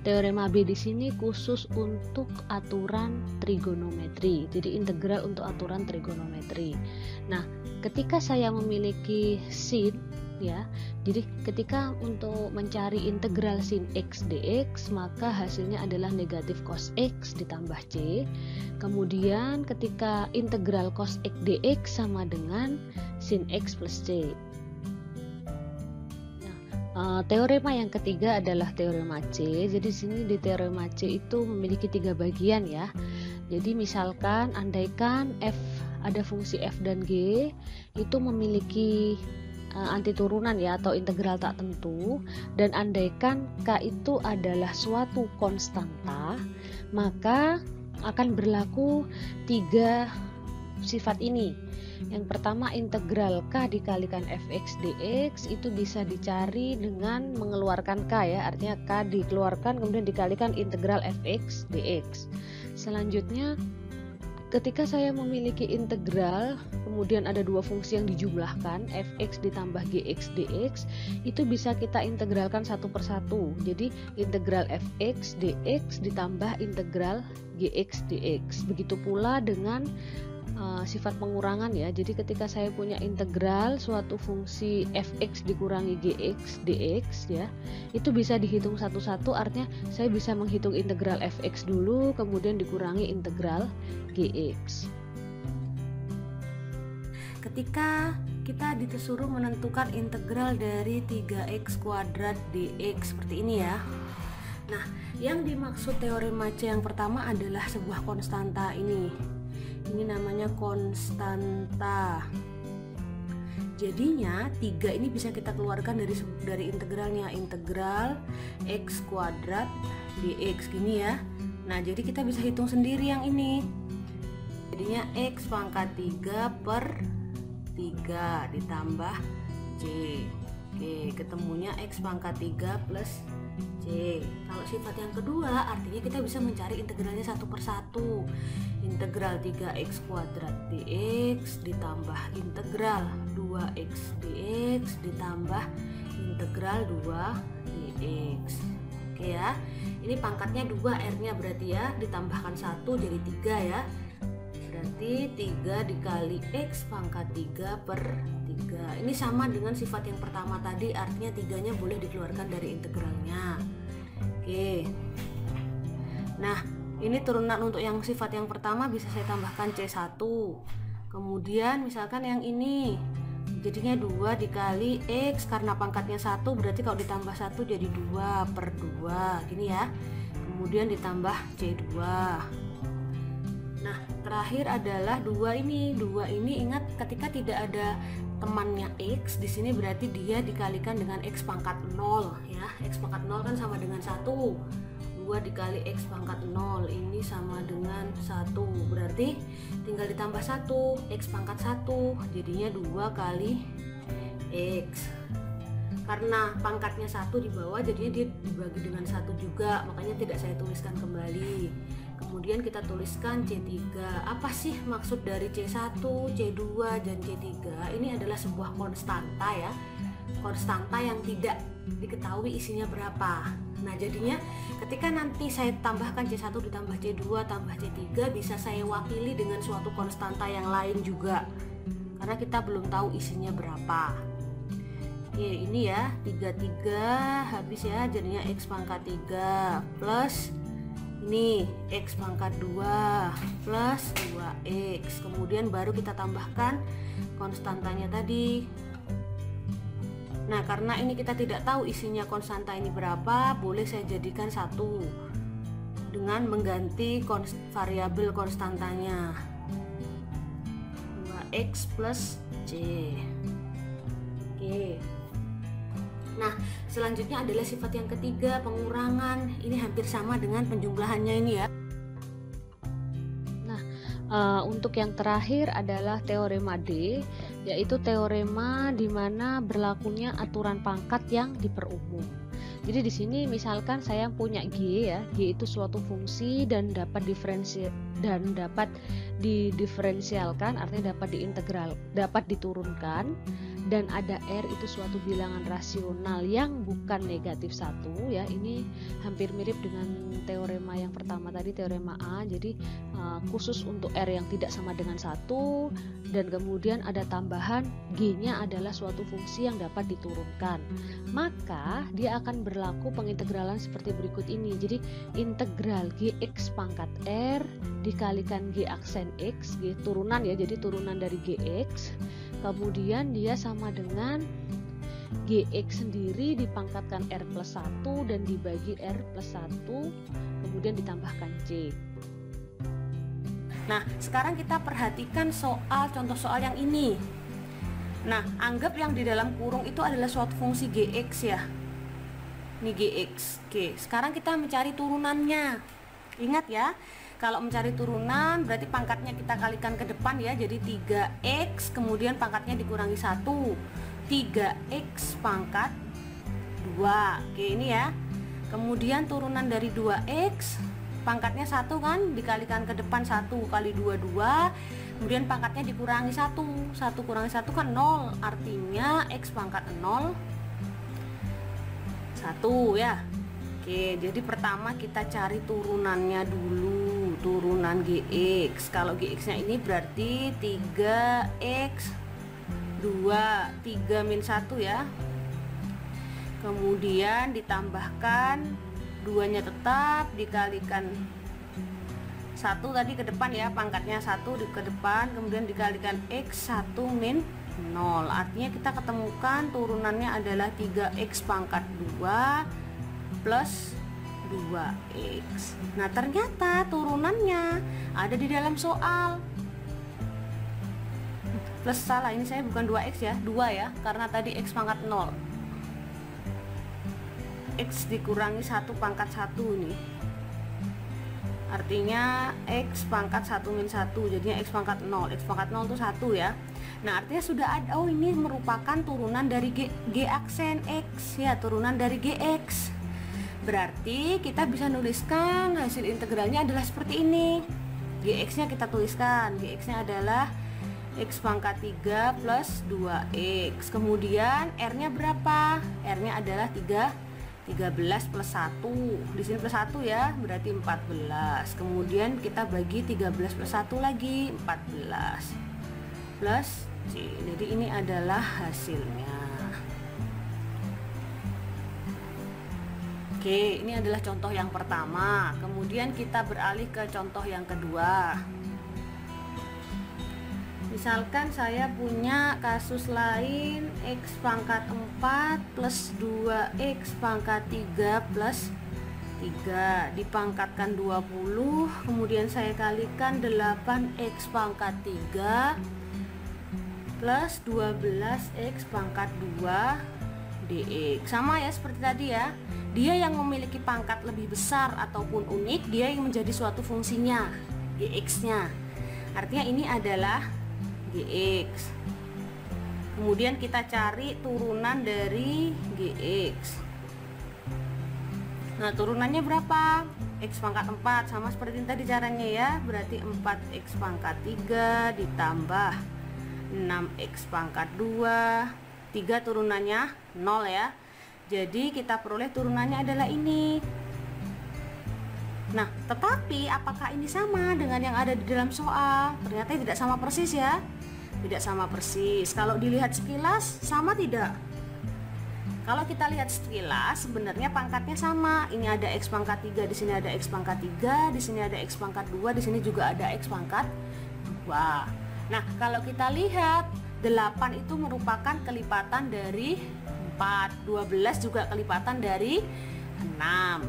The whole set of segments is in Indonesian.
teorema B di sini khusus untuk aturan trigonometri. Jadi integral untuk aturan trigonometri. Nah, ketika saya memiliki sin ya, jadi ketika untuk mencari integral sin x dx, maka hasilnya adalah negatif cos x ditambah c. Kemudian ketika integral cos x dx sama dengan sin x plus c. Teorema yang ketiga adalah teorema C. Jadi sini di teorema C itu memiliki 3 bagian ya. Jadi misalkan andaikan f ada fungsi f dan g itu memiliki antiturunan ya atau integral tak tentu, dan andaikan k itu adalah suatu konstanta, maka akan berlaku 3 sifat ini. Yang pertama, integral k dikalikan fx dx itu bisa dicari dengan mengeluarkan k ya, artinya k dikeluarkan kemudian dikalikan integral fx dx. Selanjutnya, ketika saya memiliki integral kemudian ada 2 fungsi yang dijumlahkan fx ditambah gx dx, itu bisa kita integralkan satu persatu. Jadi integral fx dx ditambah integral gx dx. Begitu pula dengan sifat pengurangan ya. Jadi ketika saya punya integral suatu fungsi fx dikurangi gx dx ya, itu bisa dihitung satu-satu, artinya saya bisa menghitung integral fx dulu kemudian dikurangi integral gx. Ketika kita disuruh menentukan integral dari 3x kuadrat dx seperti ini ya. Nah, yang dimaksud teorema C yang pertama adalah sebuah konstanta ini. Ini namanya konstanta. Jadinya 3 ini bisa kita keluarkan dari integralnya, integral x kuadrat dx gini ya. Nah, jadi kita bisa hitung sendiri yang ini. Jadinya x pangkat 3 per 3 ditambah c. Oke, ketemunya x pangkat 3 plus c. Kalau sifat yang kedua, artinya kita bisa mencari integralnya satu persatu. Integral 3x kuadrat dx ditambah integral 2x dx ditambah integral 2 dx. Oke ya, ini pangkatnya 2, r-nya berarti ya, ditambahkan 1 jadi 3 ya. Berarti 3 dikali x pangkat 3 per 3. Ini sama dengan sifat yang pertama tadi, artinya 3-nya boleh dikeluarkan dari integralnya. Oke. Nah, ini turunan untuk yang sifat yang pertama bisa saya tambahkan C1. Kemudian misalkan yang ini jadinya 2 dikali x, karena pangkatnya 1 berarti kalau ditambah 1 jadi 2 per 2 gini ya. Kemudian ditambah C2. Nah, terakhir adalah 2 ini. 2 ini ingat ketika tidak ada temannya x di sini berarti dia dikalikan dengan x pangkat 0 ya. X pangkat 0 kan sama dengan 1. 2 dikali x pangkat 0 ini sama dengan 1, berarti tinggal ditambah 1, x pangkat 1 jadinya 2 kali x. Karena pangkatnya 1 di bawah jadinya dia dibagi dengan 1 juga, makanya tidak saya tuliskan kembali. Kemudian kita tuliskan C3. Apa sih maksud dari C1, C2, dan C3? Ini adalah sebuah konstanta ya, konstanta yang tidak diketahui isinya berapa. Nah, jadinya ketika nanti saya tambahkan C1 ditambah C2 tambah C3 bisa saya wakili dengan suatu konstanta yang lain juga, karena kita belum tahu isinya berapa. Oke, ini ya 3 habis ya, jadinya x pangkat 3 plus ini x pangkat 2 plus 2x. Kemudian baru kita tambahkan konstantanya tadi. Nah, karena ini kita tidak tahu isinya konstanta ini berapa, boleh saya jadikan 1 dengan mengganti variabel konstantanya 2x plus c. Oke. Nah, selanjutnya adalah sifat yang ketiga, pengurangan. Ini hampir sama dengan penjumlahannya ini ya. Untuk yang terakhir adalah teorema D, yaitu teorema di mana berlakunya aturan pangkat yang diperumum. Jadi di sini misalkan saya punya G ya, G itu suatu fungsi dan dapat didiferensialkan, artinya dapat diintegral, dapat diturunkan, dan ada R itu suatu bilangan rasional yang bukan negatif 1 ya. Ini hampir mirip dengan teorema yang pertama tadi, teorema A. Jadi khusus untuk R yang tidak sama dengan 1, dan kemudian ada tambahan G-nya adalah suatu fungsi yang dapat diturunkan. Maka dia akan berlaku pengintegralan seperti berikut ini. Jadi integral Gx pangkat R dikalikan G aksen X, G turunan ya, jadi turunan dari Gx, kemudian dia sama dengan Gx sendiri dipangkatkan R plus 1 dan dibagi R plus 1, kemudian ditambahkan C. Nah, sekarang kita perhatikan contoh soal yang ini. Nah, anggap yang di dalam kurung itu adalah suatu fungsi Gx ya. Ini Gx. Oke, sekarang kita mencari turunannya. Ingat ya, kalau mencari turunan berarti pangkatnya kita kalikan ke depan ya. Jadi 3x kemudian pangkatnya dikurangi 1. 3x pangkat 2. Oke, ini ya. Kemudian turunan dari 2x, pangkatnya 1 kan, dikalikan ke depan 1 kali 2, 2. Kemudian pangkatnya dikurangi 1. 1 kurangi 1 kan 0. Artinya x pangkat 0 1 ya. Oke, jadi pertama kita cari turunannya dulu, turunan Gx. Kalau Gx nya ini berarti 3x 2, 3 min 1 ya. Kemudian ditambahkan 2 nya tetap, dikalikan 1 tadi ke depan ya, pangkatnya 1 ke depan, kemudian dikalikan x 1 min 0. Artinya kita ketemukan turunannya adalah 3x pangkat 2 plus 2x. Nah, ternyata turunannya ada di dalam soal. Plus salah, ini saya bukan 2x ya, 2 ya, karena tadi x pangkat 0. X dikurangi 1 pangkat 1 nih. Artinya x pangkat 1 min 1, jadinya x pangkat 0. X pangkat 0 itu 1 ya. Nah, artinya sudah ada, oh ini merupakan turunan dari G aksen X ya, turunan dari Gx. Berarti kita bisa nuliskan hasil integralnya adalah seperti ini. Gx nya kita tuliskan, Gx nya adalah x pangkat 3 plus 2x. Kemudian R nya berapa? R nya adalah 13 plus 1. Di sini plus 1 ya, berarti 14. Kemudian kita bagi 13 plus 1 lagi, 14 plus C. Jadi ini adalah hasilnya. Oke, ini adalah contoh yang pertama. Kemudian kita beralih ke contoh yang kedua. Misalkan saya punya kasus lain x pangkat 4 plus 2x pangkat 3 plus 3 dipangkatkan 20, kemudian saya kalikan 8x pangkat 3 plus 12x pangkat 2 dx. Sama ya seperti tadi ya, dia yang memiliki pangkat lebih besar ataupun unik, dia yang menjadi suatu fungsinya, Gx nya. Artinya ini adalah Gx. Kemudian kita cari turunan dari Gx. Nah, turunannya berapa? X pangkat 4, sama seperti tadi caranya ya. Berarti 4x pangkat 3 ditambah 6x pangkat 2. 3 turunannya 0 ya. Jadi kita peroleh turunannya adalah ini. Nah, tetapi apakah ini sama dengan yang ada di dalam soal? Ternyata tidak sama persis ya. Tidak sama persis. Kalau dilihat sekilas sama tidak? Kalau kita lihat sekilas sebenarnya pangkatnya sama. Ini ada x pangkat 3, di sini ada x pangkat 3, di sini ada x pangkat 2, di sini juga ada x pangkat 2. Nah, kalau kita lihat 8 itu merupakan kelipatan dari 4, 12 juga kelipatan dari 6.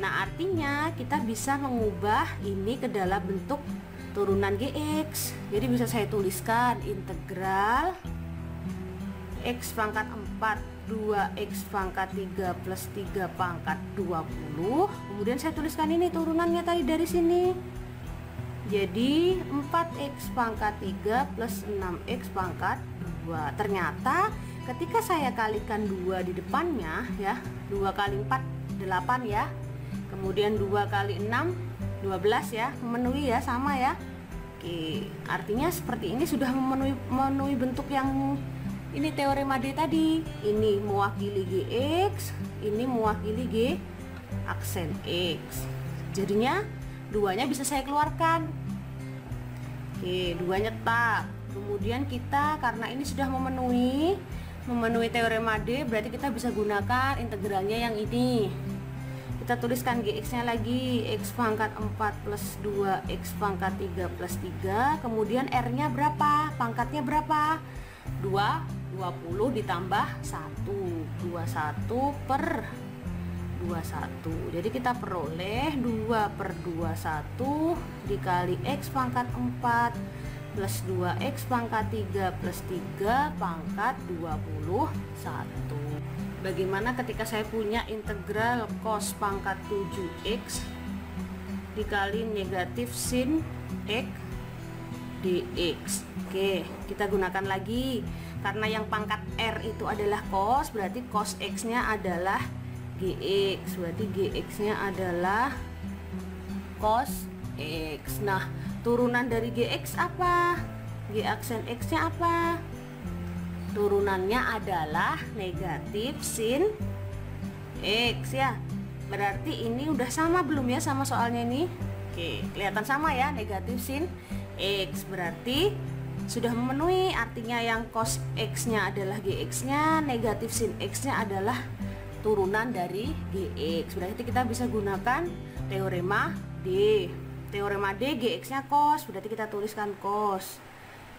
Nah, artinya kita bisa mengubah ini ke dalam bentuk turunan Gx. Jadi bisa saya tuliskan integral x pangkat 4 2x pangkat 3 plus 3 pangkat 20. Kemudian saya tuliskan ini turunannya tadi dari sini. Jadi 4x pangkat 3 plus 6x pangkat 2. Ternyata ketika saya kalikan 2 di depannya ya, 2 kali 4 8 ya. Kemudian 2 kali 6 12 ya, memenuhi ya, sama ya. Oke, artinya seperti ini sudah memenuhi bentuk yang ini teorema D tadi. Ini mewakili GX, ini mewakili G aksen X. Jadinya duanya bisa saya keluarkan. Oke, duanya tetap. Kemudian kita karena ini sudah memenuhi teorema D, berarti kita bisa gunakan integralnya yang ini. Kita tuliskan GX-nya lagi, X pangkat 4 plus 2, X pangkat 3 plus 3. Kemudian R-nya berapa? Pangkatnya berapa? 2, 20 ditambah 1, 21 per 21. Jadi kita peroleh 2 per 21 dikali X pangkat 4 plus 2X pangkat 3 plus 3 pangkat 21. Bagaimana ketika saya punya integral cos pangkat 7X dikali negatif sin X dx. Oke, kita gunakan lagi. Karena yang pangkat R itu adalah cos, berarti cos X nya adalah GX. Berarti GX nya adalah cos X. Nah, turunan dari GX apa? G aksen X nya apa? Turunannya adalah negatif sin X ya. Berarti ini udah sama belum ya sama soalnya ini? Oke, kelihatan sama ya, negatif sin X. Berarti sudah memenuhi, artinya yang cos X nya adalah GX nya, negatif sin X nya adalah turunan dari GX. Berarti kita bisa gunakan teorema D. Teorema D, GX nya cos, berarti kita tuliskan cos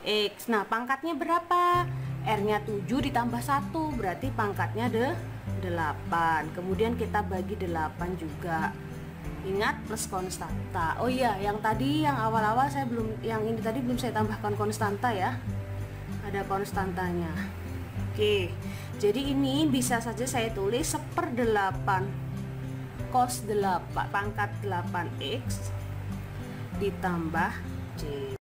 X. Nah, pangkatnya berapa? R-nya 7 ditambah 1, berarti pangkatnya 8. Kemudian kita bagi 8 juga. Ingat plus konstanta. Oh iya, yang tadi yang awal-awal saya belum, yang ini tadi belum saya tambahkan konstanta ya. Ada konstantanya. Oke. Jadi ini bisa saja saya tulis 1/8 cos 8 pangkat 8X ditambah C.